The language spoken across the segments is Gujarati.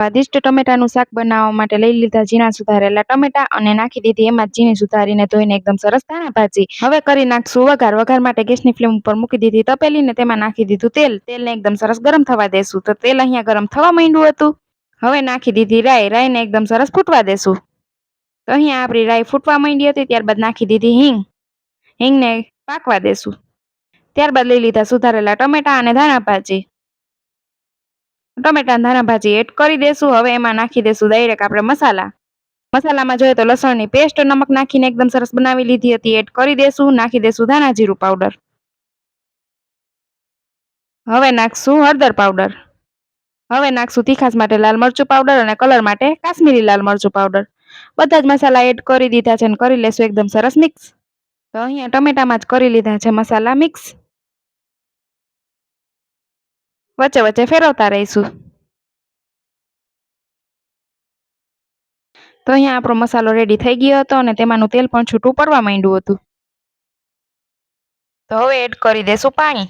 સ્વાદિષ્ટ ટમેટાનું શાક બનાવવા માટે લઈ લીધા ઝીણા સુધારેલા ટમેટા અને નાખી દીધી એમાં ઝીણી સુધારીને ધોઈને એકદમ સરસ ધાણા ભાજી. હવે કરી નાખશું વઘાર. વઘાર માટે ગેસની ફ્લેમ ઉપર મૂકી દીધી તપેલી ને તેમાં નાખી દીધું તેલ. તેલને એકદમ સરસ ગરમ થવા દેશું. તો તેલ અહીંયા ગરમ થવા માંડ્યું હતું. હવે નાખી દીધી રાઈ. રાઈને એકદમ સરસ ફૂટવા દેશું. તો અહીંયા આપણી રાઈ ફૂટવા માંડી હતી. ત્યારબાદ નાખી દીધી હિંગ. હિંગને પાકવા દેશું. ત્યારબાદ લઈ લીધા સુધારેલા ટમેટા અને ધાણા ભાજી. ટમેટા ધાણા ભાજી એડ કરી દેશું. હવે એમાં નાખી દેશું ડાયરેક્ટ આપણે મસાલા. મસાલામાં જોઈએ તો લસણની પેસ્ટ નમક નાખીને એકદમ સરસ બનાવી લીધી હતી એડ કરી દેશું. નાખી દેશું ધાણા જીરું પાવડર. હવે નાખશું હળદર પાવડર. હવે નાખશું તીખાસ માટે લાલ મરચું પાવડર અને કલર માટે કાશ્મીરી લાલ મરચું પાવડર. બધા જ મસાલા એડ કરી દીધા છે અને કરી લેશું એકદમ સરસ મિક્સ. તો અહીંયા ટમેટામાં જ કરી લીધા છે મસાલા મિક્સ. વચ્ચે વચ્ચે ફેરવતા રહીશું. તો અહીંયા આપણો મસાલો રેડી થઈ ગયો હતો અને તેમાંનું તેલ પણ છૂટું પડવા માંડ્યું હતું. તો હવે એડ કરી દેશું પાણી.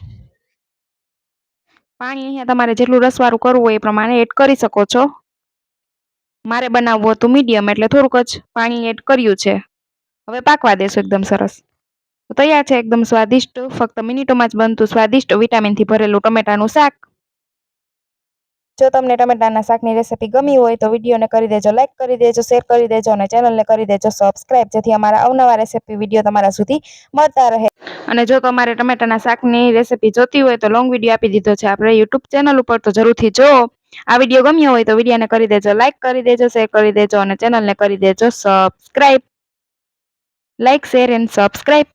પાણી અહીંયા તમારે જેટલું રસવાળું કરવું હોય એ પ્રમાણે એડ કરી શકો છો. મારે બનાવવું હતું મીડિયમ એટલે થોડુંક જ પાણી એડ કર્યું છે. હવે પાકવા દેશું એકદમ સરસ. તો તૈયાર છે એકદમ સ્વાદિષ્ટ, ફક્ત મિનિટોમાં જ બનતું સ્વાદિષ્ટ વિટામિનથી ભરેલું ટમેટાનું શાક. જો તમને ટમેટાના શાકની રેસીપી ગમી હોય તો વિડીયોને કરી દેજો લાઈક, કરી દેજો શેર કરી દેજો અને ચેનલને કરી દેજો સબસ્ક્રાઈબ, જેથી અમારા અવનવા રેસીપી વિડીયો તમારા સુધી મળતા રહે. અને જો તમારે ટમેટાના શાકની રેસીપી જોતી હોય તો લોંગ વિડીયો આપી દીધો છે આપણે યુટ્યુબ ચેનલ ઉપર, તો જરૂરથી જો. આ વિડીયો ગમ્યો હોય તો વિડીયોને કરી દેજો લાઈક, કરી દેજો શેર કરી દેજો અને ચેનલને કરી દેજો subscribe. Like, share and subscribe.